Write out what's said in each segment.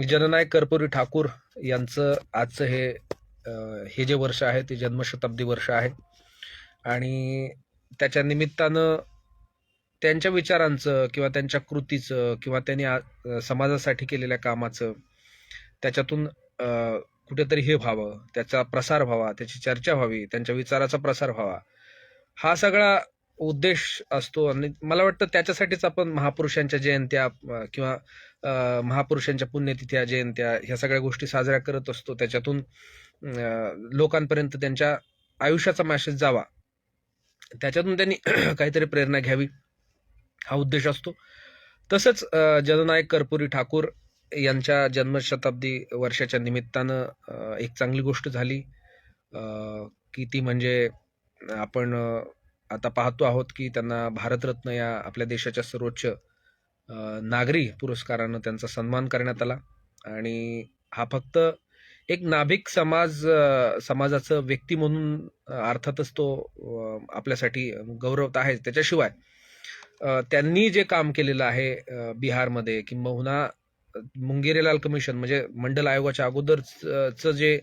जननायक कर्पूरी ठाकूर यांचं आजचं हे जे वर्ष आहे ते जन्मशताब्दी वर्ष आहे आणि त्याच्या निमित्तानं त्यांच्या विचारांचं किंवा त्यांच्या कृतीचं किंवा त्यांनी समाजासाठी केलेल्या कामाचं त्याच्यातून कुठेतरी हे व्हावं, त्याचा प्रसार व्हावा, त्याची चर्चा व्हावी, त्यांच्या विचाराचा प्रसार व्हावा, हा सगळा उद्देश असतो. आणि मला वाटतं त्याच्यासाठीच आपण महापुरुषांच्या जयंत्या किंवा महापुरुषांच्या पुण्यतिथ्या, जयंत्या ह्या सगळ्या गोष्टी साजऱ्या करत असतो. त्याच्यातून लोकांपर्यंत त्यांच्या आयुष्याचा मेसेज जावा, त्याच्यातून त्यांनी काहीतरी प्रेरणा घ्यावी, हा उद्देश असतो. तसंच जननायक कर्पूरी ठाकूर यांच्या जन्मशताब्दी वर्षाच्या निमित्तानं एक चांगली गोष्ट झाली की ती म्हणजे आपण आता पाहतो आहोत की त्यांना भारतरत्न या आपल्या देशाच्या सर्वोच्च नागरी पुरस्कारानं त्यांचा सन्मान करण्यात आला. आणि हा फक्त एक नाभिक समाजाचं व्यक्ती म्हणून अर्थातच तो आपल्यासाठी गौरवत आहे. त्याच्याशिवाय त्यांनी जे काम केलेलं आहे बिहारमध्ये, किंबहुना मुंगेरीलाल कमिशन म्हणजे मंडल आयोगाच्या अगोदरचं जे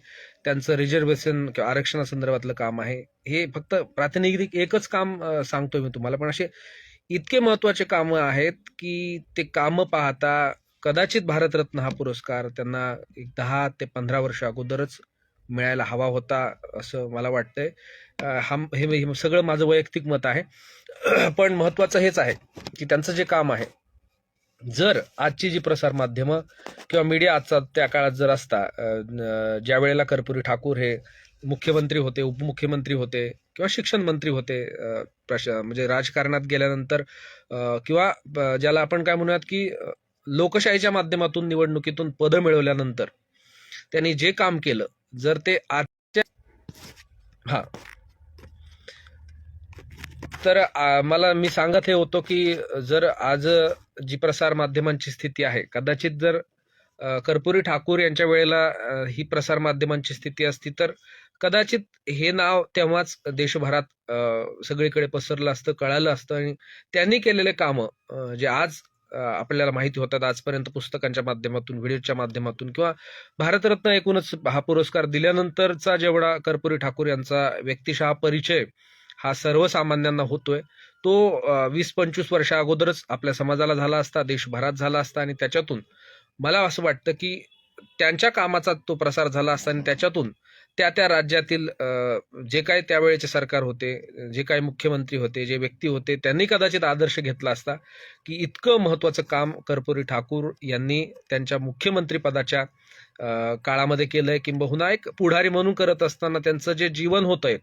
त्यांचं रिझर्वेशन किंवा आरक्षणासंदर्भातलं काम आहे, हे फक्त प्रातिनिधिक एकच काम सांगतोय मी तुम्हाला, पण असे इतके महत्वाचे कामं आहेत की ते कामं पाहता कदाचित भारतरत्न हा पुरस्कार त्यांना एक 10 ते 15 वर्ष अगोदरच मिळायला हवा होता असं मला वाटतंय. हे सगळं माझं वैयक्तिक मत आहे. पण महत्वाचं हेच आहे की त्यांचं जे काम आहे, जर आजची जी प्रसार माध्यमं किंवा मीडिया आजचा त्या काळात जर असता, ज्या वेळेला कर्पूरी ठाकूर हे मुख्यमंत्री होते, उपमुख्यमंत्री होते किंवा शिक्षण मंत्री होते, म्हणजे राजकारणात गेल्यानंतर किंवा ज्याला आपण काय म्हणूयात की लोकशाहीच्या माध्यमातून निवडणुकीतून पदं मिळवल्यानंतर त्यांनी जे काम केलं, जर ते आजच्या तर मला मी सांगत हे होतो की जर आज जी प्रसार माध्यमांची स्थिती आहे, कदाचित जर कर्पूरी ठाकूर यांच्या वेळेला ही प्रसार माध्यमांची स्थिती असती तर कदाचित हे नाव तेव्हाच देशभरात सगळीकडे पसरलं असतं, कळालं असतं. आणि त्यांनी केलेले कामं जे आज आपल्याला माहिती होतात आजपर्यंत पुस्तकांच्या माध्यमातून, व्हिडिओच्या माध्यमातून किंवा भारतरत्न एकूणच हा पुरस्कार दिल्यानंतरचा जेवढा कर्पूरी ठाकूर यांचा व्यक्तिशः परिचय हा सर्वसामान्यांना होतोय, तो 20-25 वर्षा अगोदरच आपल्या समाजाला झाला असता, देशभरात झाला असता. आणि त्याच्यातून मला असं वाटतं की त्यांच्या कामाचा तो प्रसार झाला असता आणि त्याच्यातून त्या त्या राज्यातील जे काही त्यावेळेचे सरकार होते, जे काही मुख्यमंत्री होते, जे व्यक्ती होते, त्यांनी कदाचित आदर्श घेतला असता की इतकं महत्वाचं काम कर्पूरी ठाकूर यांनी त्यांच्या मुख्यमंत्री पदाच्या काळामध्ये केलंय. किंबहुना एक पुढारी म्हणून करत असताना त्यांचं जे जीवन होतंय,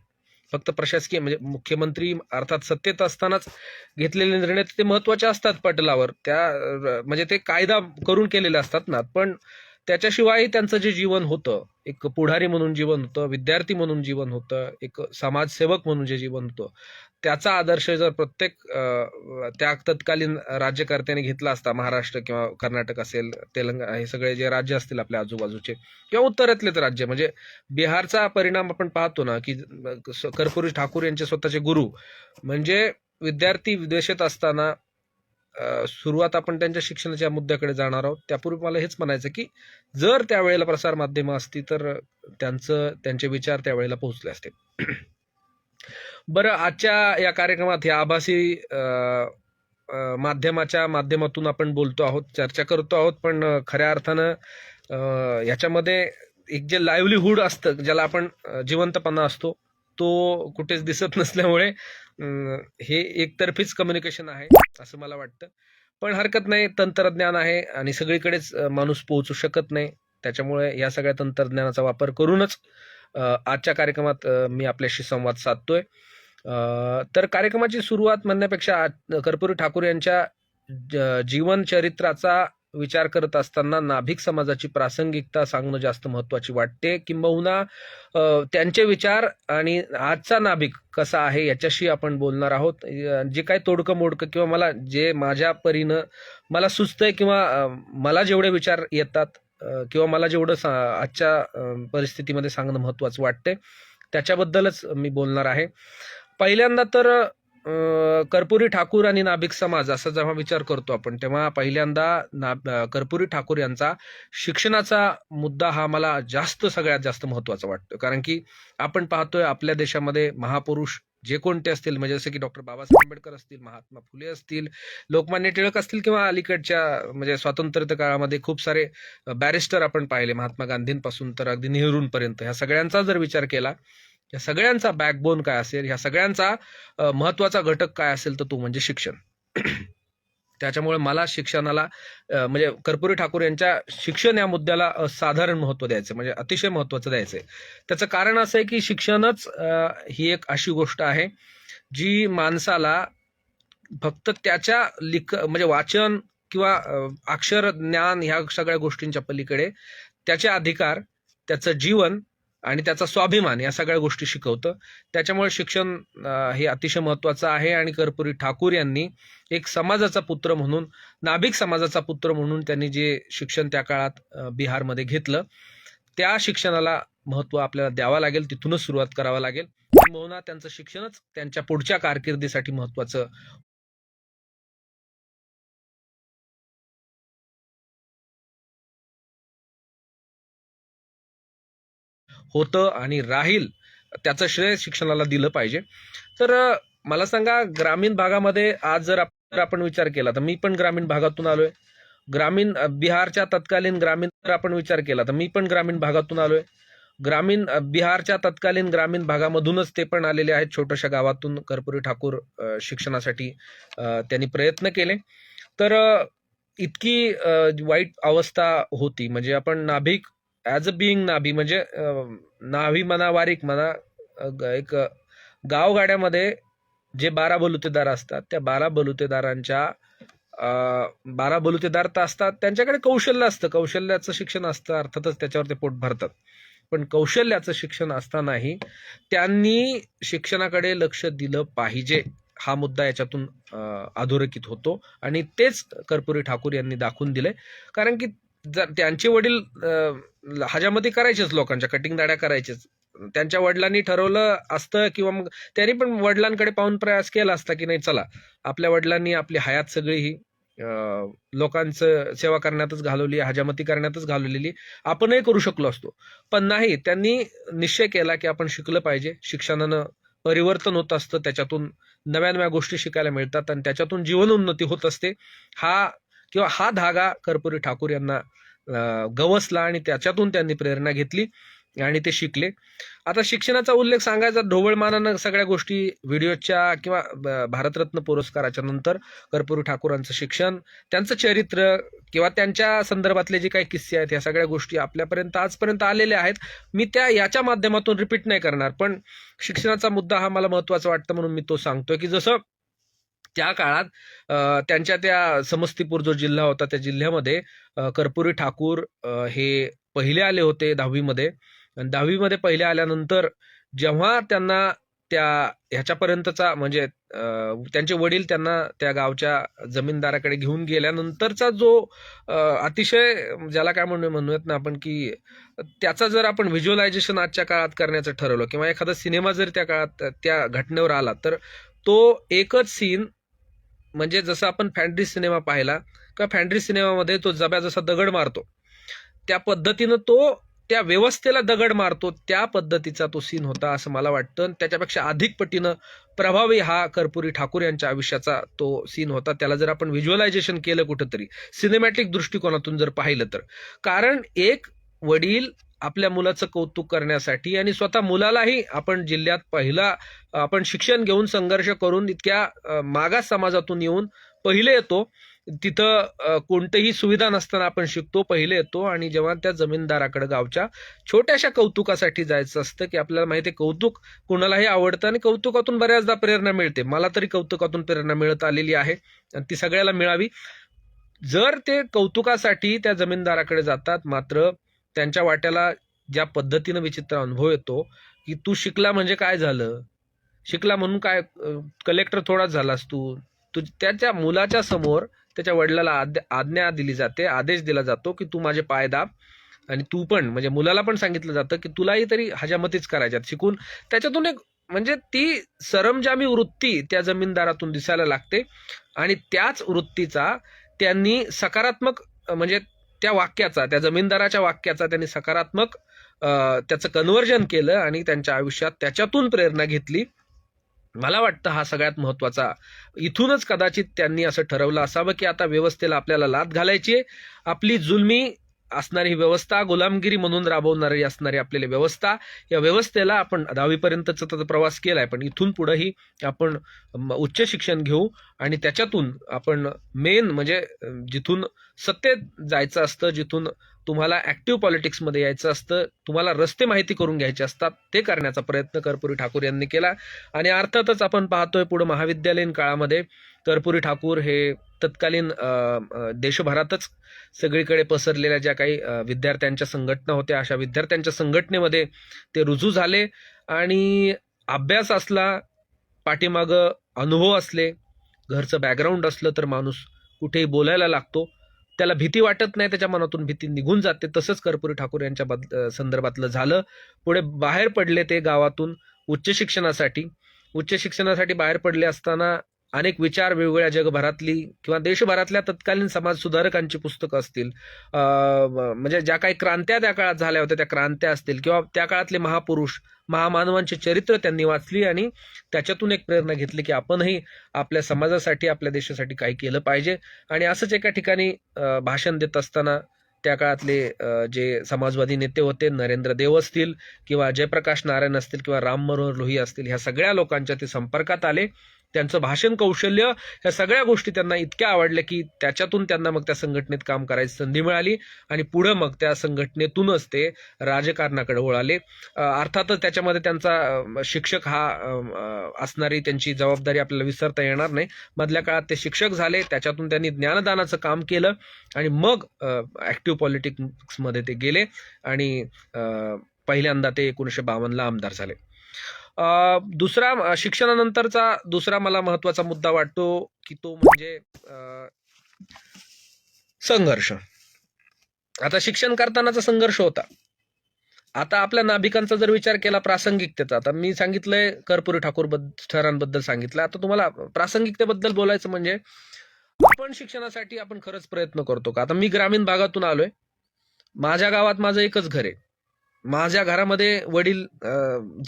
फक्त प्रशासकीय म्हणजे मुख्यमंत्री अर्थात सत्तेत असतानाच घेतलेले निर्णय ते महत्वाचे असतात पटलावर, त्या म्हणजे ते कायदा करून केलेले असतात ना, पण त्याच्याशिवाय त्यांचं जे जीवन होतं, एक पुढारी म्हणून जीवन होतं, विद्यार्थी म्हणून जीवन होतं, एक समाजसेवक म्हणून जे जीवन होतं, त्याचा आदर्श जर प्रत्येक त्या तत्कालीन राज्यकर्त्याने घेतला असता, महाराष्ट्र किंवा कर्नाटक असेल, तेलंगणा, हे सगळे जे राज्य असतील आपल्या आजूबाजूचे किंवा उत्तरेतलेच राज्य, म्हणजे बिहारचा परिणाम आपण पाहतो ना की कर्पूरी ठाकूर यांचे स्वतःचे गुरु म्हणजे विद्यार्थी विदेशात असताना, सुरुवात आपण त्यांच्या शिक्षणाच्या मुद्द्याकडे जाणार आहोत. त्यापूर्वी मला हेच म्हणायचं की जर त्यावेळेला प्रसार माध्यमं असती तर त्यांचे विचार त्यावेळेला पोहोचले असते. बरं, आजच्या या कार्यक्रमात या आभासी माध्यमाच्या माध्यमातून आपण बोलतो आहोत, चर्चा करतो आहोत, पण खऱ्या अर्थानं याच्यामध्ये एक जे लाईव्हलीहूड असतं, ज्याला आपण जिवंतपणा असतो, तो कुठेच दिसत नसल्यामुळे हे एकतर्फीच कम्युनिकेशन आहे असं मला वाटतं. पण हरकत नाही, तंत्रज्ञान आहे आणि सगळीकडेच माणूस पोहोचू शकत नाही. त्याच्यामुळे या सगळ्या तंत्रज्ञानाचा वापर करूनच आजच्या कार्यक्रमात मी आपल्याशी संवाद साधतोय. तर कार्यक्रमाची सुरुवात म्हणण्यापेक्षा कर्पूरी ठाकूर यांच्या जीवन चरित्राचा विचार करत असताना नाभिक समाजाची प्रासंगिकता सांगणं जास्त महत्वाची वाटते. किंबहुना त्यांचे विचार आणि आजचा नाभिक कसा आहे याच्याशी आपण बोलणार आहोत. जे काही तोडकं मोडकं किंवा मला जे माझ्या परीनं मला सुचतंय किंवा मला जेवढे विचार येतात किंवा मला जेवढं आजच्या परिस्थितीमध्ये सांगणं महत्वाचं वाटतंय त्याच्याबद्दलच मी बोलणार आहे. पहिल्यांदा तर कर्पुरी ठाकूर आणि नाभिक समाज असा जेव्हा विचार करतो आपण, तेव्हा पहिल्यांदा कर्पुरी ठाकूर यांचा शिक्षणाचा मुद्दा हा मला सगळ्यात जास्त महत्वाचा वाटतो. कारण की आपण पाहतोय आपल्या देशामध्ये महापुरुष जे कोणते असतील, म्हणजे जसे की डॉक्टर बाबासाहेब आंबेडकर असतील, महात्मा फुले असतील, लोकमान्य टिळक असतील, किंवा अलीकडच्या म्हणजे स्वातंत्र्य काळामध्ये खूप सारे बॅरिस्टर आपण पाहिले, महात्मा गांधींपासून तर अगदी नेहरूंपर्यंत. ह्या सगळ्यांचा जर विचार केला, या सगळ्यांचा बॅकबोन काय असेल, ह्या सगळ्यांचा महत्वाचा घटक काय असेल, तर तो म्हणजे शिक्षण. त्याच्यामुळे मला शिक्षणाला म्हणजे कर्पुरी ठाकूर यांच्या शिक्षण या मुद्द्याला असाधारण महत्व द्यायचं, म्हणजे अतिशय महत्वाचं द्यायचंय. त्याचं कारण असं आहे की शिक्षणच ही एक अशी गोष्ट आहे जी माणसाला फक्त त्याच्या म्हणजे वाचन किंवा अक्षर ज्ञान ह्या सगळ्या गोष्टींच्या पलीकडे त्याचे अधिकार, त्याचं जीवन आणि त्याचा स्वाभिमान या सगळ्या गोष्टी शिकवतं. त्याच्यामुळे शिक्षण हे अतिशय महत्वाचं आहे. आणि कर्पुरी ठाकूर यांनी एक समाजाचा पुत्र म्हणून, नाभिक समाजाचा पुत्र म्हणून त्यांनी जे शिक्षण त्या काळात बिहारमध्ये घेतलं, त्या शिक्षणाला महत्व आपल्याला द्यावं लागेल, तिथूनच सुरुवात करावं लागेल. किंबहुना त्यांचं शिक्षणच त्यांच्या पुढच्या कारकिर्दीसाठी महत्वाचं होतं आणि राहील. त्याचं श्रेय शिक्षणाला दिलं पाहिजे. तर मला सांगा, ग्रामीण भागामध्ये आज जर आपण विचार केला, तर मी पण ग्रामीण भागातून आलोय. बिहारच्या तत्कालीन ग्रामीण जर आपण विचार केला, तर मी पण ग्रामीण भागातून आलोय. बिहारच्या तत्कालीन ग्रामीण भागामधूनच ते पण आलेले आहेत. छोट्याशा गावातून कर्पुरी ठाकूर शिक्षणासाठी त्यांनी प्रयत्न केले. तर इतकी वाईट अवस्था होती. म्हणजे आपण नाभिक ऍज अ बिईंग नाभी, म्हणजे नाभी म्हणा, वारीक म्हणा, एक गावगाड्यामध्ये जे 12 बलुतेदार असतात, त्या 12 बलुतेदारांच्या 12 बलुतेदार तर असतात, त्यांच्याकडे कौशल्य असतं, कौशल्याचं शिक्षण असतं, अर्थातच त्याच्यावर ते पोट भरतात. पण कौशल्याचं शिक्षण असतानाही त्यांनी शिक्षणाकडे लक्ष दिलं पाहिजे, हा मुद्दा याच्यातून अधोरेखित होतो. आणि तेच कर्पुरी ठाकूर यांनी दाखवून दिले. कारण की जर त्यांचे वडील हजामती करायचेच, लोकांच्या कटिंग दाड्या करायचेच, त्यांच्या वडिलांनी ठरवलं असतं, किंवा मग त्यांनी पण वडिलांकडे पाहून प्रयास केला असता की नाही, चला, आपल्या वडिलांनी आपली हयात सगळी ही लोकांचं सेवा करण्यातच घालवली, हजामती करण्यातच घालवलेली, आपणही करू शकलो असतो. पण नाही, त्यांनी निश्चय केला की आपण शिकलं पाहिजे. शिक्षणानं परिवर्तन होत असतं, त्याच्यातून नव्या नव्या गोष्टी शिकायला मिळतात आणि त्याच्यातून जीवन उन्नती होत असते. हा धागा कर्पुरी ठाकूर यांना गवसला आणि त्याच्यातून त्यांनी प्रेरणा घेतली आणि ते शिकले. आता शिक्षणाचा उल्लेख सांगायचा ढोबळमानानं सगळ्या गोष्टी व्हिडिओच्या किंवा भारतरत्न पुरस्काराच्या नंतर कर्पुरी ठाकूरांचं शिक्षण, त्यांचं चरित्र किंवा त्यांच्या संदर्भातले जे काही किस्से आहेत, ह्या सगळ्या गोष्टी आपल्यापर्यंत आजपर्यंत आलेल्या आहेत. मी याच्या माध्यमातून रिपीट नाही करणार, पण शिक्षणाचा मुद्दा हा मला महत्वाचा वाटतं म्हणून मी तो सांगतोय की जसं त्या काळात त्यांच्या त्या समस्तीपूर जो जिल्हा होता, त्या जिल्ह्यामध्ये कर्पुरी ठाकूर हे पहिले आले होते 10वी आणि 10वी पहिले आल्यानंतर जेव्हा त्यांना ह्याच्यापर्यंतचा, म्हणजे त्यांचे वडील त्यांना त्या गावच्या जमीनदाराकडे घेऊन गेल्यानंतरचा जो अतिशय, ज्याला काय म्हणूयात ना आपण, की त्याचा जर आपण व्हिज्युअलायझेशन आजच्या काळात करण्याचं ठरवलं, किंवा एखादा सिनेमा जर त्या काळात त्या घटनेवर आला, तर तो एकच सीन, म्हणजे जसं आपण फॅन्ड्री सिनेमा पाहिला का, फॅन्ड्री सिनेमामध्ये तो जब्या जसा दगड मारतो, त्या पद्धतीनं तो त्या व्यवस्थेला दगड मारतो, त्या पद्धतीचा तो सीन होता असं मला वाटतं. त्याच्यापेक्षा अधिक पटीनं प्रभावी हा कर्पुरी ठाकूर यांच्या आयुष्याचा तो सीन होता. त्याला जर आपण व्हिज्युअलायझेशन केलं कुठंतरी, सिनेमॅटिक दृष्टिकोनातून जर पाहिलं तर, कारण एक वडील आपल्या मुलाचं कौतुक करण्यासाठी आणि स्वतः मुलालाही आपण जिल्ह्यात पहिला आपण शिक्षण घेऊन संघर्ष करून इतक्या मागास समाजातून येऊन पहिले येतो, तिथं कोणतीही सुविधा नसताना आपण शिकतो, पहिले येतो. आणि जेव्हा त्या जमीनदाराकडे गावच्या छोट्याशा कौतुकासाठी जायचं असतं, की आपल्याला माहिती आहे कौतुक कोणालाही आवडतं आणि कौतुकातून बऱ्याचदा प्रेरणा मिळते. मला तरी कौतुकातून प्रेरणा मिळत आलेली आहे आणि ती सगळ्याला मिळावी. जर ते कौतुकासाठी त्या जमीनदाराकडे जातात, मात्र त्यांच्या वाट्याला ज्या पद्धतीनं विचित्र अनुभव येतो, की तू शिकला म्हणजे काय झालं, शिकला म्हणून काय कलेक्टर थोडाच झालास तू. त्याच्या मुलाच्या समोर त्याच्या वडिलाला आज्ञा दिली जाते, आदेश दिला जातो की तू माझे पाय दाब, आणि तू पण, म्हणजे मुलाला पण सांगितलं जातं की तुलाही तरी हजामतीच करायच्यात शिकून. त्याच्यातून एक म्हणजे ती सरंजामी वृत्ती त्या जमीनदारातून दिसायला लागते आणि त्याच वृत्तीचा त्यांनी सकारात्मक म्हणजे त्या वाक्याचा, त्या जमीनदाराच्या वाक्याचा त्यांनी सकारात्मक त्याचं कन्व्हर्जन केलं आणि त्यांच्या आयुष्यात त्याच्यातून प्रेरणा घेतली. मला वाटतं हा सगळ्यात महत्वाचा, इथूनच कदाचित त्यांनी असं ठरवलं असावं की आता व्यवस्थेला आपल्याला लाथ घालायची आहे. आपली जुलमी असणारी व्यवस्था, गुलामगिरी म्हणून राबवणारी असणारी आपल्याला व्यवस्था, या व्यवस्थेला आपण 10वीपर्यंतचा तर प्रवास केलाय, पण इथून पुढेही आपण उच्च शिक्षण घेऊ आणि त्याच्यातून आपण मेन म्हणजे जिथून सत्तेत जायचं असतं, जिथून तुम्हाला ऍक्टिव्ह पॉलिटिक्समध्ये यायचं असतं, तुम्हाला रस्ते माहिती करून घ्यायचे असतात, ते करण्याचा प्रयत्न कर्पूरी ठाकूर यांनी केला. आणि अर्थातच आपण पाहतोय पुढे महाविद्यालयीन काळामध्ये कर्पूरी ठाकूर हे तत्कालीन देशभरातच सगळीकडे पसरलेल्या ज्या काही विद्यार्थ्यांच्या संघटना होत्या, अशा विद्यार्थ्यांच्या संघटनेमध्ये ते रुजू झाले. आणि अभ्यास असला, पाठीमागं अनुभव असले, घरचं बॅकग्राऊंड असलं तर माणूस कुठेही बोलायला लागतो, त्याला भीती वाटत नाही, त्याच्या मनातून भीती निघून जाते. तसंच कर्पूरी ठाकूर यांच्या संदर्भातलं झालं. पुढे बाहेर पडले ते गावातून उच्च शिक्षणासाठी. उच्च शिक्षणासाठी बाहेर पडले असताना अनेक विचार, वेगवेगळ्या जगभरातली किंवा देशभरातल्या तत्कालीन समाज सुधारकांची पुस्तकं असतील, म्हणजे ज्या काही क्रांत्या त्या काळात झाल्या होत्या त्या क्रांत्या असतील, किंवा त्या काळातले महापुरुष, महामानवांचे चरित्र त्यांनी वाचली आणि त्याच्यातून एक प्रेरणा घेतली की आपणही आपल्या समाजासाठी, आपल्या देशासाठी काही केलं पाहिजे. आणि असंच एका ठिकाणी भाषण देत असताना त्या काळातले जे समाजवादी नेते होते, नरेंद्र देव असतील किंवा जयप्रकाश नारायण असतील किंवा राम मनोहर लोहिया असतील, ह्या सगळ्या लोकांच्या ते संपर्कात आले. त्यांचं भाषण कौशल्य, ह्या सगळ्या गोष्टी त्यांना इतक्या आवडल्या की त्याच्यातून त्यांना मग त्या संघटनेत काम करायची संधी मिळाली आणि पुढे मग त्या संघटनेतूनच ते राजकारणाकडे वळाले. अर्थातच त्याच्यामध्ये त्यांचा शिक्षक हा असणारी त्यांची जबाबदारी आपल्याला विसरता येणार नाही. मधल्या काळात ते शिक्षक झाले, त्याच्यातून त्यांनी ज्ञानदानाचं काम केलं आणि मग ऍक्टिव्ह पॉलिटिक्समध्ये ते गेले आणि पहिल्यांदा ते 1952ला आमदार झाले. दुसरा शिक्षणानंतरचा दुसरा मला महत्वाचा मुद्दा वाटतो की तो म्हणजे संघर्ष. आता शिक्षण करतानाचा संघर्ष होता. आता आपल्या नाभिकांचा जर विचार केला प्रासंगिकतेचा, आता मी सांगितलंय कर्पूरी ठाकूर ठरांबद्दल सांगितलं, आता तुम्हाला प्रासंगिकतेबद्दल बोलायचं म्हणजे आपण शिक्षणासाठी आपण खरंच प्रयत्न करतो का? आता मी ग्रामीण भागातून आलोय, माझ्या गावात माझं एकच घर आहे, माझ्या घरामध्ये वडील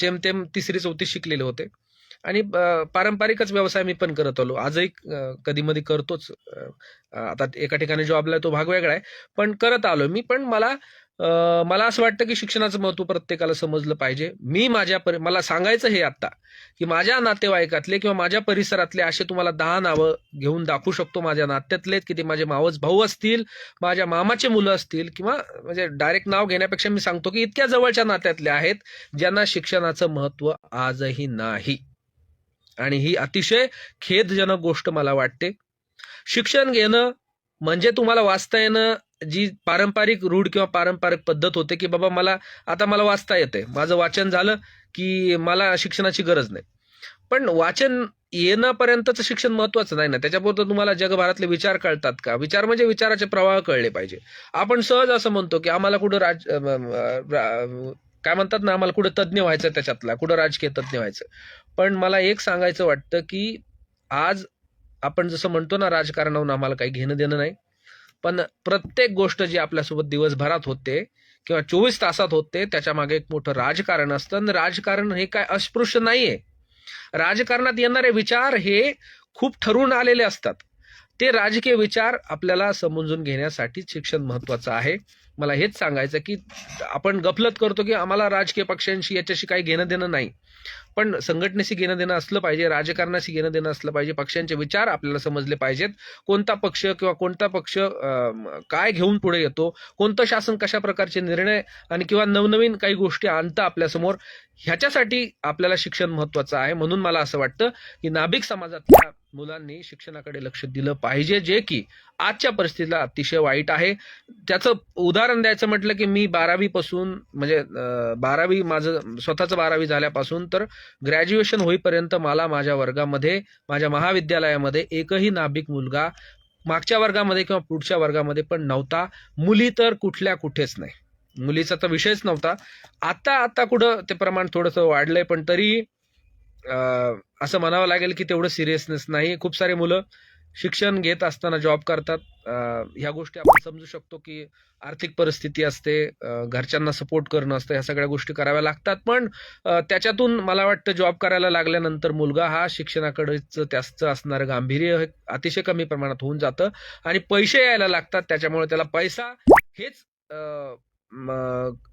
जेमतेम 3री-4थी शिकलेले होते आणि पारंपरिकच व्यवसाय मी पण करत आलो, आजही कधी मधी करतोच. आता एका ठिकाणी जॉबला तो भाग वेगळा आहे, पण करत आलो मी. पण मला असं वाटतं की शिक्षणाचं महत्व प्रत्येकाला समजलं पाहिजे. मी मला सांगायचं हे आता की माझ्या नातेवाईकातले किंवा माझ्या परिसरातले असे तुम्हाला 10 नावं घेऊन दाखवू शकतो माझ्या नात्यातले, की ते माझे मावस भाऊ असतील, माझ्या मामाचे मुलं असतील, किंवा म्हणजे डायरेक्ट नाव घेण्यापेक्षा मी सांगतो की इतक्या जवळच्या नात्यातले आहेत ज्यांना शिक्षणाचं महत्व आजही नाही. आणि ही अतिशय खेदजनक गोष्ट मला वाटते. शिक्षण घेणं म्हणजे तुम्हाला वाचता येणं, जी पारंपरिक रूढ किंवा पारंपरिक पद्धत होते की बाबा मला वाचता येतंय, माझं वाचन झालं की मला शिक्षणाची गरज नाही. पण वाचन येण्यापर्यंतचं शिक्षण महत्वाचं नाही ना, त्याच्यापुरतं तुम्हाला जगभरातले विचार कळतात का? विचार म्हणजे विचाराचे प्रवाह कळले पाहिजे. आपण सहज असं म्हणतो की आम्हाला कुठं काय म्हणतात ना, आम्हाला कुठं तज्ज्ञ व्हायचं, त्याच्यातला कुठं राजकीय तज्ज्ञ व्हायचं. पण मला एक सांगायचं वाटतं की आज आपण जसं म्हणतो ना, राजकारणावरून आम्हाला काही घेणं देणं नाही, पण प्रत्येक गोष्ट जी आपल्यासोबत दिवसभरात होते किंवा 24 तासात होते त्याच्या मागे एक मोठं राजकारण असतं. आणि राजकारण हे काय अस्पृश्य नाहीये. राजकारणात येणारे विचार हे खूप ठरवून आलेले असतात. ते राजकीय विचार आपल्याला समजून घेण्यासाठी शिक्षण महत्वाचं आहे. मला हेच सांगायचं की आपण गफलत करतो की आम्हाला राजकीय पक्षांशी याच्याशी काही घेणं देणं नाही, पण संघटनेशी घेणं देणं असलं पाहिजे, राजकारणाशी घेणं देणं असलं पाहिजे, पक्षांचे विचार आपल्याला समजले पाहिजेत. कोणता पक्ष काय घेऊन पुढे येतो, कोणतं शासन कशा प्रकारचे निर्णय आणि किंवा नवनवीन काही गोष्टी आणतं आपल्यासमोर, ह्याच्यासाठी आपल्याला शिक्षण महत्वाचं आहे. म्हणून मला असं वाटतं की नाभिक समाजातल्या मुलांनी शिक्षणाकडे लक्ष दिलं पाहिजे, जे की आजच्या परिस्थितीला अतिशय वाईट आहे. त्याचं उदाहरण द्यायचं म्हटलं की मी 12वी पासून म्हणजे 12वी माझं स्वतःचं 12वी झाल्यापासून तर ग्रॅज्युएशन होईपर्यंत मला माझ्या वर्गामध्ये, माझ्या महाविद्यालयामध्ये एकही नाभिक मुलगा मागच्या वर्गामध्ये किंवा पुढच्या वर्गामध्ये पण नव्हता. मुली तर कुठेच नाही, मुलीचा तर विषयच नव्हता. आता कुठं ते प्रमाण थोडंसं वाढलंय, पण तरी असं म्हणावं लागेल की तेवढं सिरियसनेस नाही. खूप सारे मुलं शिक्षण घेत असताना जॉब करतात. ह्या गोष्टी आपण समजू शकतो की आर्थिक परिस्थिती असते, घरच्यांना सपोर्ट करणं असतं, ह्या सगळ्या गोष्टी कराव्या लागतात. पण त्याच्यातून मला वाटतं जॉब करायला लागल्यानंतर मुलगा हा शिक्षणाकडेच त्याचं असणारं गांभीर्य हे अतिशय कमी प्रमाणात होऊन जातं आणि पैसे यायला लागतात. त्याच्यामुळे त्याला पैसा हेच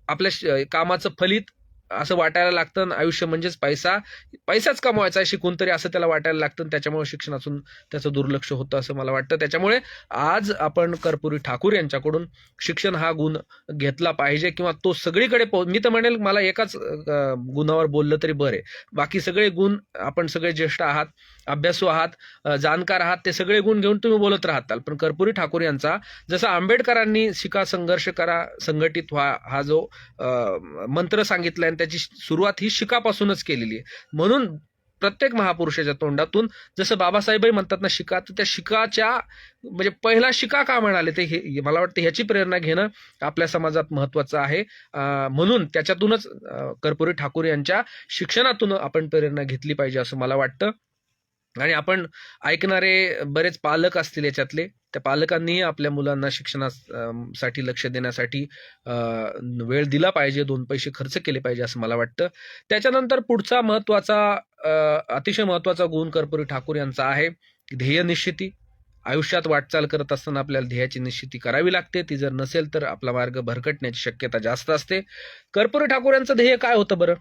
आपल्या कामाचं फलित असं वाटायला लागतं. आयुष्य म्हणजेच पैसाच कमवायचा आहे शिकून तरी, असं त्याला वाटायला लागतं. त्याच्यामुळे शिक्षणातून त्याचं दुर्लक्ष होतं असं मला वाटतं. त्याच्यामुळे आज आपण कर्पूरी ठाकूर यांच्याकडून शिक्षण हा गुण घेतला पाहिजे, किंवा तो सगळीकडे मी तर म्हणेल मला एकाच गुणावर बोललं तरी बरं आहे. बाकी सगळे गुण, आपण सगळे ज्येष्ठ आहात, अभ्यासू आहात, जाणकार आहात, ते सगळे गुण घेऊन तुम्ही बोलत राहताल. पण कर्पूरी ठाकूर यांचा, जसं आंबेडकरांनी शिका, संघर्ष करा, संघटित व्हा हा जो मंत्र सांगितलाय, आणि त्याची सुरुवात ही शिकापासूनच केलेली आहे. म्हणून प्रत्येक महापुरुषाच्या तोंडातून जसं बाबासाहेबही म्हणतात ना शिका, तर त्या शिकाच्या म्हणजे पहिला शिका का म्हणाले ते मला वाटतं ह्याची प्रेरणा घेणं आपल्या समाजात महत्वाचं आहे. म्हणून त्याच्यातूनच कर्पूरी ठाकूर यांच्या शिक्षणातून आपण प्रेरणा घेतली पाहिजे असं मला वाटतं. आणि आपण ऐकणारे बरेच पालक असतील याच्यातले, त्या पालकांनीही आपल्या मुलांना शिक्षणासाठी लक्ष देण्यासाठी वेळ दिला पाहिजे, 2 पैसे खर्च केले पाहिजे असं मला वाटतं. त्याच्यानंतर पुढचा अतिशय महत्वाचा गुण कर्पूरी ठाकूर यांचा आहे ध्येय निश्चिती. आयुष्यात वाटचाल करत असताना आपल्याला ध्येयाची निश्चिती करावी लागते. ती जर नसेल तर आपला मार्ग भरकटण्याची शक्यता जास्त असते. कर्पूरी ठाकूर यांचं ध्येय काय होतं बरं?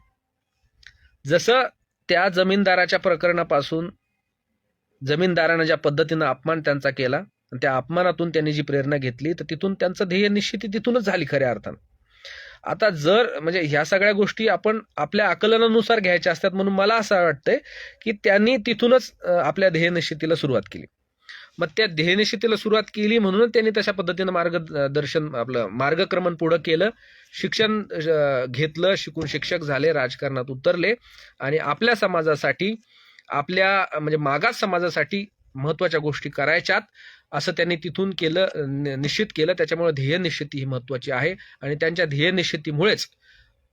जसं त्या जमीनदाराच्या प्रकरणापासून जमीनदारानं ज्या पद्धतीनं अपमान त्यांचा केला, त्या अपमानातून त्यांनी जी प्रेरणा घेतली, तर तिथून त्यांचं ध्येय निश्चिती तिथूनच झाली खऱ्या अर्थानं. आता जर म्हणजे ह्या सगळ्या गोष्टी आपण आपल्या आकलनानुसार घ्यायच्या असतात, म्हणून मला असं वाटतंय की त्यांनी तिथूनच आपल्या ध्येय निश्चितीला सुरुवात केली. मग त्या ध्येय निश्चितीला सुरुवात केली म्हणूनच त्यांनी तशा पद्धतीनं मार्गदर्शन, आपलं मार्गक्रमण पुढं केलं, शिक्षण घेतलं, शिकून शिक्षक झाले, राजकारणात उतरले आणि आपल्या समाजासाठी, आपल्या म्हणजे मागास समाजासाठी महत्वाच्या गोष्टी करायच्यात असं त्यांनी तिथून केलं, निश्चित केलं. त्याच्यामुळे ध्येय निश्चिती ही महत्वाची आहे. आणि त्यांच्या ध्येय निश्चितीमुळेच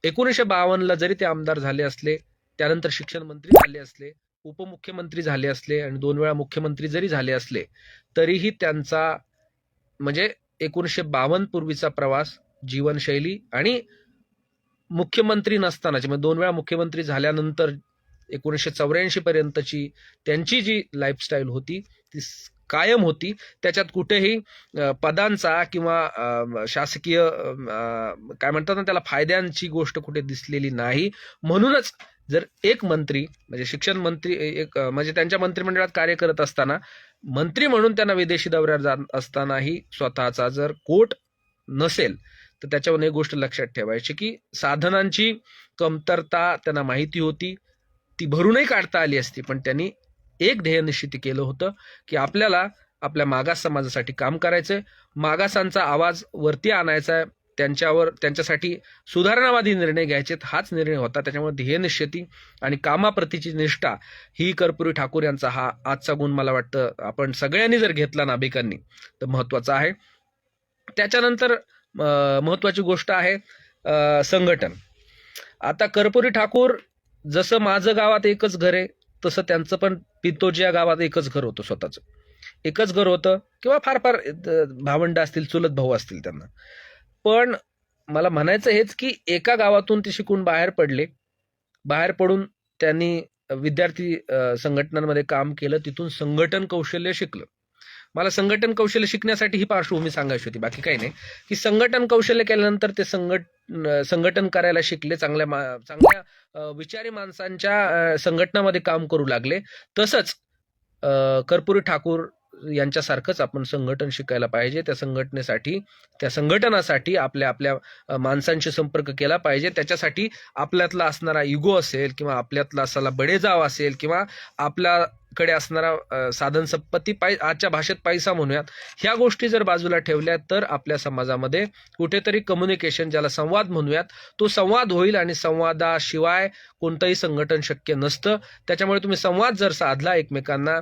1952ला जरी ते आमदार झाले असले, त्यानंतर शिक्षण मंत्री झाले असले, उपमुख्यमंत्री झाले असले आणि 2 वेळा मुख्यमंत्री जरी झाले असले, तरीही त्यांचा म्हणजे 1952 पूर्वीचा प्रवास, जीवनशैली आणि मुख्यमंत्री नसतानाची म्हणजे 2 वेळा मुख्यमंत्री झाल्यानंतर 1984 पर्यंतची त्यांची जी लाईफस्टाईल होती ती कायम होती. त्याच्यात कुठेही पदांचा किंवा शासकीय काय म्हणतात ना त्याला, फायद्यांची गोष्ट कुठे दिसलेली नाही. म्हणूनच जर एक मंत्री म्हणजे शिक्षण मंत्री म्हणजे त्यांच्या मंत्रिमंडळात कार्य करत असताना, मंत्री म्हणून त्यांना विदेशी दौऱ्यावर जात असतानाही स्वतःचा जर कोट नसेल, तर त्याच्यावर एक गोष्ट लक्षात ठेवायची की साधनांची कमतरता त्यांना माहिती होती, ती भरूनही काढता आली असती. पण त्यांनी एक ध्येय निश्चित केलं होतं की आपल्याला आपल्या मागास समाजासाठी काम करायचंय, मागासांचा आवाज वरती आणायचा, त्यांच्यासाठी सुधारणावादी निर्णय घ्यायचे, हाच निर्णय होता. त्याच्यामुळे ध्येय निश्चिती आणि कामाप्रतीची निष्ठा ही कर्पूरी ठाकूर यांचा हा आजचा गुण मला वाटतं आपण सगळ्यांनी जर घेतला नाभिकांनी तर महत्वाचा आहे. त्याच्यानंतर महत्वाची गोष्ट आहे संघटन. आता कर्पूरी ठाकूर, जसं माझं गावात एकच घर आहे तसं त्यांचं पण पिंतोजी या गावात एकच घर होतं, स्वतःचं एकच घर होतं, किंवा फार फार भावंड असतील, चुलत भाऊ असतील त्यांना. पण मला म्हणायचं हेच की एका गावातून ते शिकून बाहेर पडले, बाहेर पडून त्यांनी विद्यार्थी संघटनांमध्ये काम केलं, तिथून संघटन कौशल्य शिकलं. मला संघटन कौशल्य शिकण्यासाठी ही पार्श्वभूमी सांगायची होती, बाकी काही नाही. की संघटन कौशल्य केल्यानंतर ते संघटन करायला शिकले, चांगल्या विचारी माणसांच्या संघटनामध्ये काम करू लागले. तसंच कर्पूरी ठाकूर यांच्यासारखंच आपण संघटन शिकायला पाहिजे. त्या संघटनासाठी आपल्या माणसांशी संपर्क केला पाहिजे. त्याच्यासाठी आपल्यातला असणारा इगो असेल, किंवा आपल्यातला असलेला बडेजाव असेल, किंवा आपला कडे असणारा साधन संपत्ती आजच्या भाषेत पैसा म्हणूयात, ह्या गोष्टी जर बाजूला ठेवल्या तर आपल्या समाजामध्ये कुठेतरी कम्युनिकेशन, ज्याला संवाद म्हणूयात, तो संवाद होईल. आणि संवादाशिवाय कोणतंही संघटन शक्य नसतं. त्याच्यामुळे तुम्ही संवाद जर साधला एकमेकांना,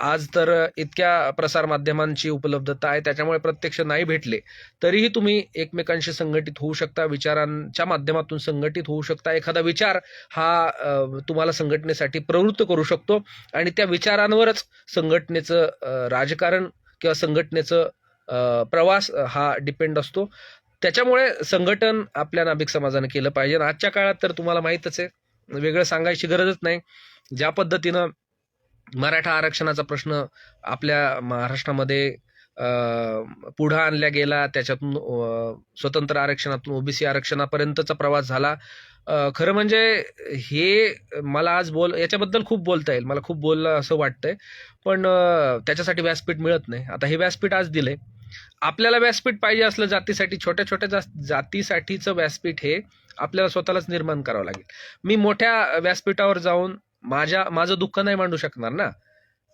आज तर इतक्या प्रसारमाध्यमांची उपलब्धता आहे, त्याच्यामुळे प्रत्यक्ष नाही भेटले तरीही तुम्ही एकमेकांशी संघटित होऊ शकता, विचारांच्या माध्यमातून संघटित होऊ शकता. एखादा विचार हा तुम्हाला संघटनेसाठी प्रवृत्त करू शकतो आणि त्या विचारांवरच संघटनेचं राजकारण किंवा संघटनेचं प्रवास हा डिपेंड असतो. त्याच्यामुळे संघटन आपल्या नाभिक समाजाने केलं पाहिजे. आजच्या काळात तर तुम्हाला माहीतच आहे, वेगळं सांगायची गरजच नाही. ज्या पद्धतीनं मराठा आरक्षणाचा प्रश्न आपल्या महाराष्ट्रामध्ये पुढं आणल्या गेला, त्याच्यातून स्वतंत्र आरक्षणातून ओबीसी आरक्षणापर्यंतचा प्रवास झाला. खरं म्हणजे हे मला आज याच्याबद्दल खूप बोलता येईल, मला खूप बोललं असं वाटतंय, पण त्याच्यासाठी व्यासपीठ मिळत नाही. आता हे व्यासपीठ आज दिलंय. आपल्याला व्यासपीठ पाहिजे असलं जातीसाठी, छोट्या छोट्या जातीसाठीचं व्यासपीठ हे आपल्याला स्वतःलाच निर्माण करावं लागेल. मी मोठ्या व्यासपीठावर जाऊन माझं दुःख नाही मांडू शकणार ना.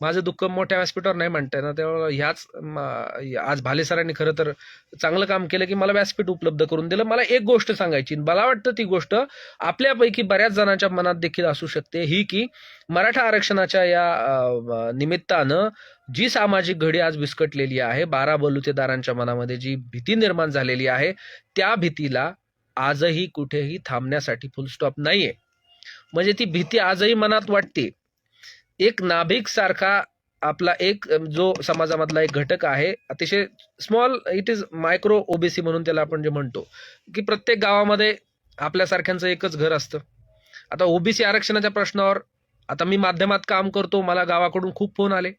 माझं दुःख मोठ्या व्यासपीठावर नाही म्हणताय ना. त्यामुळे आज भाले सरांनी खरं तर चांगलं काम केलं की मला व्यासपीठ उपलब्ध करून दिलं. मला एक गोष्ट सांगायची, मला वाटतं ती गोष्ट आपल्यापैकी बऱ्याच जणांच्या मनात देखील असू शकते, ही की मराठा आरक्षणाच्या या निमित्तानं जी सामाजिक घडी आज विस्कटलेली आहे, 12 बलुतेदारांच्या मनामध्ये जी भीती निर्माण झालेली आहे, त्या भीतीला आजही कुठेही थांबण्यासाठी फुलस्टॉप नाहीये. म्हणजे ती भीती आजही मनात वाटते. एक नाभिक सारखा आपला एक जो समाजामधला एक घटक आहे, अतिशय small, it is micro OBC म्हणून त्याला आपण जे म्हणतो, की प्रत्येक गावामध्ये आपल्यासारख्यांचं एकच घर असतं. आता ओबीसी आरक्षणाच्या प्रश्नावर आता मी माध्यमात काम करतो, मला गावाकडून खूप फोन आले,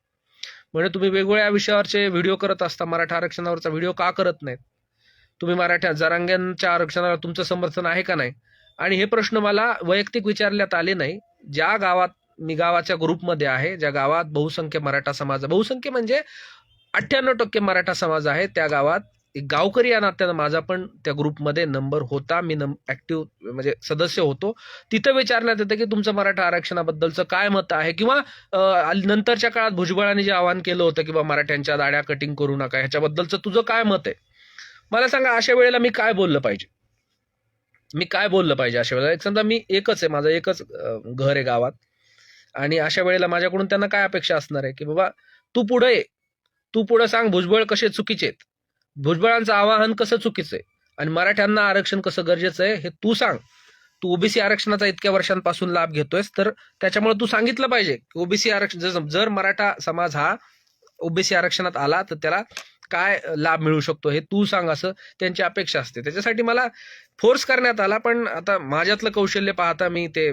म्हणजे तुम्ही वेगवेगळ्या विषयावरचे व्हिडिओ करत असता, मराठा आरक्षणावरचा व्हिडिओ का करत नाहीत? तुम्ही मराठा जरांग्यांच्या आरक्षणाला तुमचं समर्थन आहे का नाही? आणि हे प्रश्न मला वैयक्तिक विचारण्यात आले नाही. ज्या गावात मी गावाच्या ग्रुपमध्ये आहे, ज्या गावात बहुसंख्य मराठा समाज, बहुसंख्य म्हणजे 98% मराठा समाज आहे, त्या गावात एक गावकरी या नात्यानं माझा पण त्या ग्रुपमध्ये नंबर होता. मी ऍक्टिव्ह म्हणजे सदस्य होतो. तिथं विचारण्यात येतं की तुमचं मराठा आरक्षणाबद्दलचं काय मत आहे, किंवा नंतरच्या काळात भुजबळांनी जे आवाहन केलं होतं की मराठ्यांच्या दाड्या कटिंग करू नका, ह्याच्याबद्दलचं तुझं काय मत आहे? मला सांगा, अशा वेळेला मी काय बोललं पाहिजे? अशा वेळेला समजा मी एकच आहे, माझं एकच घर आहे गावात, आणि अशा वेळेला माझ्याकडून त्यांना काय अपेक्षा असणार आहे की बाबा तू पुढे सांग, भुजबळ कसे चुकीचे आहेत, भुजबळांचं आवाहन कसं चुकीचं आहे, आणि मराठ्यांना आरक्षण कसं गरजेचं आहे हे तू सांग. तू ओबीसी आरक्षणाचा इतक्या वर्षांपासून लाभ घेतोयस, तर त्याच्यामुळे तू सांगितलं पाहिजे की ओबीसी आरक्षण, जर मराठा समाज हा ओबीसी आरक्षणात आला तर त्याला काय लाभ मिळू शकतो हे तू सांग, असं त्यांची अपेक्षा असते. त्याच्यासाठी मला फोर्स करण्यात आला. पण आता माझ्यातलं कौशल्य पाहता मी ते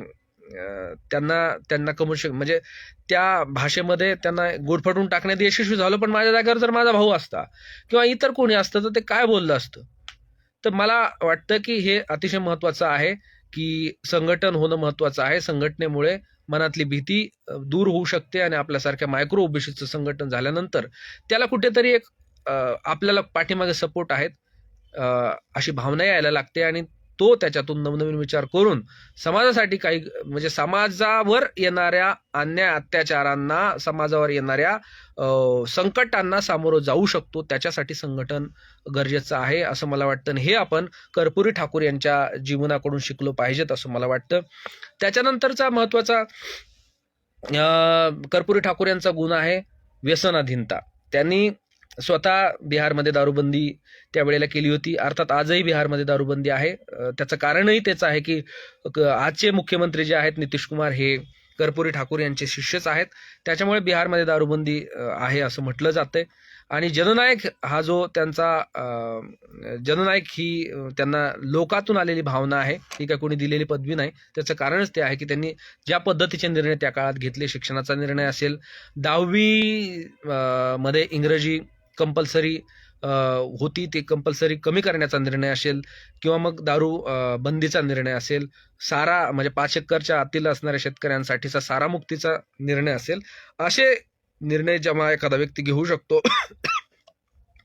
त्यांना म्हणजे त्या भाषेमध्ये त्यांना गुडफटून टाकण्यात यशस्वी झालो. पण माझ्या जागेवर जर माझा भाऊ असता किंवा इतर कोणी असतं तर ते काय बोललं असतं? तर मला वाटतं की हे अतिशय महत्वाचं आहे की संघटन होणं महत्वाचं आहे. संघटनेमुळे मनातली भीती दूर होऊ शकते, आणि आपल्यासारख्या मायक्रो ओबीसीचं संघटन झाल्यानंतर त्याला कुठेतरी एक आपल्याला पाठीमागे सपोर्ट आहेत अशी भावना यायला लागते, आणि तो त्याच्यातून नवनवीन विचार करून समाजासाठी काही, म्हणजे समाजावर येणाऱ्या अन्याय अत्याचारांना, समाजावर येणाऱ्या संकटांना सामोरं जाऊ शकतो. त्याच्यासाठी संघटन गरजेचं आहे असं मला वाटतं, आणि हे आपण कर्पुरी ठाकूर यांच्या जीवनाकडून शिकलो पाहिजेत असं मला वाटतं. त्याच्यानंतरचा महत्वाचा कर्पुरी ठाकूर यांचा गुण आहे व्यसनाधीनता. त्यांनी स्वतः बिहारमध्ये दारूबंदी त्यावेळेला केली होती. अर्थात आजही बिहारमध्ये दारूबंदी आहे. त्याचं कारणही तेच आहे की आजचे मुख्यमंत्री जे आहेत नितीश कुमार हे कर्पुरी ठाकूर यांचे शिष्यच आहेत. त्याच्यामुळे बिहारमध्ये दारूबंदी आहे असं म्हटलं जातंय. आणि जननायक हा जो त्यांचा जननायक ही त्यांना लोकातून आलेली भावना आहे, ही काय कोणी दिलेली पदवी नाही. त्याचं कारणच ते आहे की त्यांनी ज्या पद्धतीचे निर्णय त्या काळात घेतले, शिक्षणाचा निर्णय असेल, 10वी मध्ये इंग्रजी कंपल्सरी होती, ते कंपल्सरी कमी करण्याचा निर्णय असेल, किंवा मग दारू बंदीचा निर्णय असेल, सारा म्हणजे 5 एकरच्या आतील असणाऱ्या शेतकऱ्यांसाठीचा सारा मुक्तीचा निर्णय असेल, असे निर्णय जेव्हा एखादा व्यक्ती घेऊ शकतो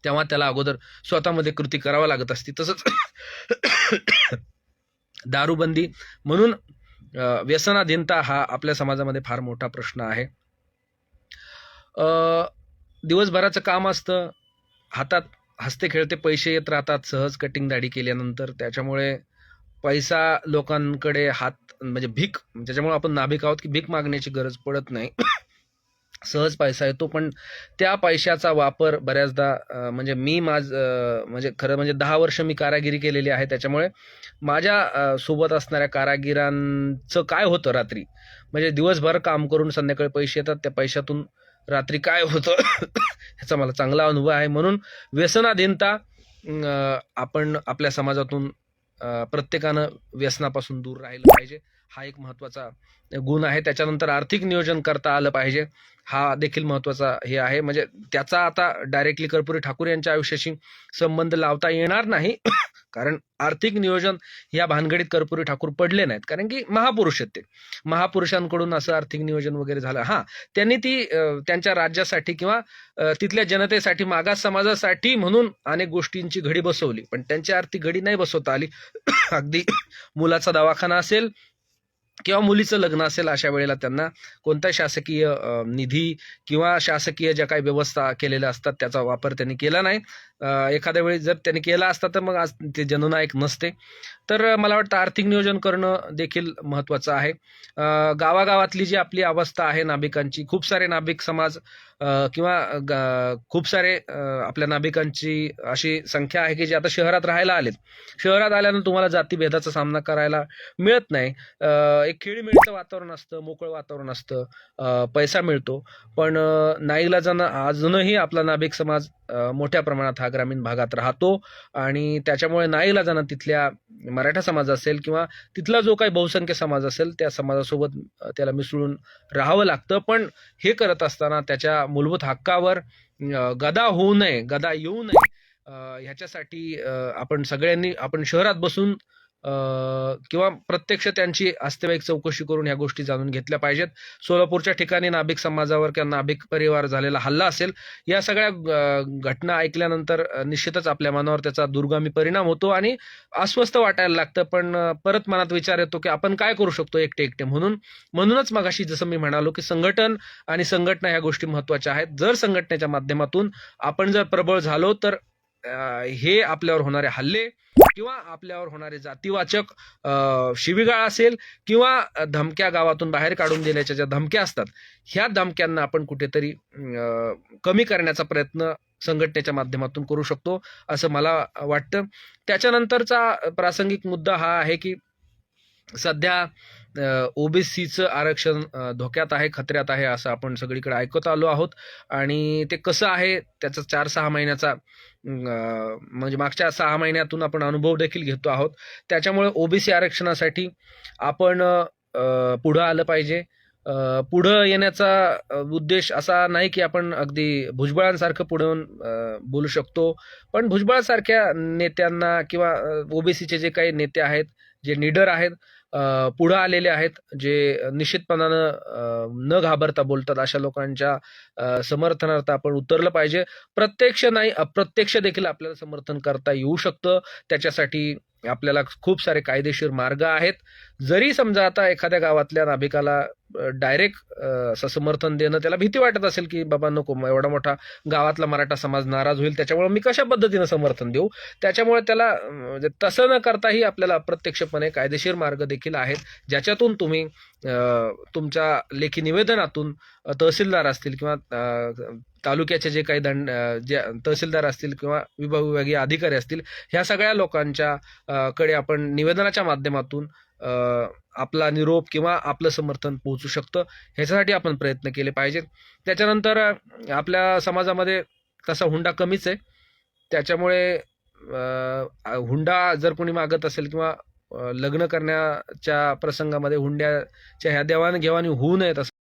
तेव्हा त्याला अगोदर स्वतःमध्ये कृती करावा लागत असते. तसंच दारूबंदी, म्हणून व्यसनाधीनता हा आपल्या समाजामध्ये फार मोठा प्रश्न आहे. दिवसभराचं काम असतं, हातात हसते खेळते पैसे येत राहतात सहज कटिंग दाढी केल्यानंतर. त्याच्यामुळे पैसा लोकांकडे हात म्हणजे भीक, त्याच्यामुळे आपण नाभिक आहोत की भीक मागण्याची गरज पडत नाही. सहज पैसा येतो. पण त्या पैशाचा वापर बऱ्याचदा म्हणजे मी म्हणजे खरं म्हणजे 10 वर्ष मी कारागिरी केलेली आहे. त्याच्यामुळे माझ्या सोबत असणाऱ्या कारागिरांचं काय होतं रात्री, म्हणजे दिवसभर काम करून संध्याकाळी पैसे येतात, त्या पैशातून रात्री काय होतं ह्याचा मला चांगला अनुभव आहे. म्हणून व्यसनाधीनता आपण आपल्या समाजातून प्रत्येकानं व्यसनापासून दूर राहिलं पाहिजे. हा एक महत्त्वाचा गुण आहे. त्याच्यानंतर आर्थिक नियोजन करता आलं पाहिजे, हा देखील महत्त्वाचा हे आहे. म्हणजे त्याचा आता डायरेक्टली कर्पूरी ठाकूर यांच्या आयुष्याशी संबंध लावता येणार नाही कारण आर्थिक नियोजन या भानगडीत कर्पूरी ठाकूर पडले नाहीत, कारण की महापुरुष आहेत ते. महापुरुषांकडून असं आर्थिक नियोजन वगैरे झालं. हां, त्यांनी ती त्यांच्या राज्यासाठी किंवा तिथल्या जनतेसाठी, मागास समाजासाठी म्हणून अनेक गोष्टींची घडी बसवली, पण त्यांची आर्थिक घडी नाही बसवता आली. अगदी मुलाचा दवाखाना असेल किंवा मुलीचं लग्न असेल, अशा वेळेला त्यांना कोणता शासकीय निधी किंवा शासकीय ज्या काही व्यवस्था केलेल्या असतात त्याचा वापर त्यांनी केला नाही. एखाद्या वेळी जर त्यांनी केला असता तर मग आज ते जननायक नसते. तर मला वाटतं आर्थिक नियोजन करणं देखील महत्त्वाचं आहे. गावागावातली जी आपली अवस्था आहे नाभिकांची, खूप सारे नाभिक समाज किंवा खूप सारे आपल्या नाभिकांची अशी संख्या आहे की जे आता शहरात राहायला आलेत. शहरात आल्यानं तुम्हाला जातीभेदाचा सामना करायला मिळत नाही. एक खेळीमेळीचं वातावरण असतं, मोकळं वातावरण असतं, पैसा मिळतो. पण नाईलाजानं अजूनही आपला नाभिक समाज मोठ्या प्रमाणात हा ग्रामीण भागात राहतो आणि त्याच्यामुळे नाईलाजानं तिथल्या मराठा समाज असेल किंवा तिथला जो काही बहुसंख्य समाज असेल त्या समाजासोबत त्याला मिसळून राहावं लागतं. पण हे करत असताना त्याच्या मूलभूत हक्कावर गदा होऊ नये, गदा येऊ नये, ह्याच्यासाठी आपण सगळ्यांनी आपण शहरात बसून किंवा प्रत्यक्ष त्यांची वास्तविक चौकशी करून ह्या गोष्टी जाणून घेतल्या पाहिजेत. सोलापूरच्या ठिकाणी नाभिक समाजावर किंवा नाभिक परिवार झालेला हल्ला असेल, या सगळ्या घटना ऐकल्यानंतर निश्चितच आपल्या मनावर त्याचा दूरगामी परिणाम होतो आणि अस्वस्थ वाटायला लागतं. पण परत मनात विचार येतो की आपण काय करू शकतो एकटे एकटे. म्हणूनच मगाशी जसं मी म्हणालो की संघटन आणि संघटना ह्या गोष्टी महत्त्वाच्या आहेत. जर संघटनेच्या माध्यमातून आपण जर प्रबळ झालो तर हे आपल्यावर होणारे हल्ले किंवा आपल्यावर होणारे जातीवाचक शिवीगाळ असेल किंवा धमक्या, गावातून बाहेर काढून देण्याच्या ज्या धमक्या असतात, ह्या धमक्यांना आपण कुठेतरी कमी करण्याचा प्रयत्न संघटनेच्या माध्यमातून करू शकतो असं मला वाटतं. त्याच्यानंतरचा प्रासंगिक मुद्दा हा आहे की सध्या ओबीसीचं आरक्षण धोक्यात आहे, खतऱ्यात आहे असं आपण सगळीकडे ऐकत आलो आहोत. आणि ते कसं आहे त्याचा 4-6 महिन्याचा म्हणजे मागच्या 6 महिन्यातून आपण अनुभव देखील घेतो आहोत. त्याच्यामुळे ओबीसी आरक्षणासाठी आपण पुढं आलं पाहिजे. पुढं येण्याचा उद्देश असा नाही की आपण अगदी भुजबळांसारखं पुढे येऊन बोलू शकतो, पण भुजबळासारख्या नेत्यांना किंवा ओबीसीचे जे काही नेते आहेत, जे लीडर आहेत, पुढं आलेले आहेत, जे निश्चितपणानं न घाबरता बोलतात, अशा लोकांच्या समर्थनार्थ आपण उतरलं पाहिजे. प्रत्यक्ष नाही, अप्रत्यक्ष देखील आपल्याला समर्थन करता येऊ शकतं. त्याच्यासाठी आपल्याला खूप सारे कायदेशीर मार्ग आहेत. जरी समजा आता एखाद्या गावातल्या नाभिकाला डायरेक्ट असं समर्थन देणं त्याला भीती वाटत असेल की बाबा नको, एवढा मोठा गावातला मराठा समाज नाराज होईल, त्याच्यामुळे मी कशा पद्धतीनं समर्थन देऊ. त्याच्यामुळे त्याला तसं न करताही आपल्याला अप्रत्यक्षपणे कायदेशीर मार्ग देखील आहेत, ज्याच्यातून तुम्ही तुमच्या लेखी निवेदनातून तहसीलदार असतील किंवा तालुक्याचे जे काही जे तहसीलदार असतील किंवा विभागीय अधिकारी असतील, ह्या सगळ्या लोकांच्या कडे आपण निवेदनाच्या माध्यमातून आपला निरोप किंवा आपलं समर्थन पोहोचू शकतं. ह्याच्यासाठी आपण प्रयत्न केले पाहिजेत. त्याच्यानंतर आपल्या समाजामध्ये तसा हुंडा कमीच आहे. त्याच्यामुळे हुंडा जर कोणी मागत असेल किंवा लग्न करण्याच्या प्रसंगामध्ये हुंड्याच्या ह्या देवाणघेवाणी होऊ नयेत असं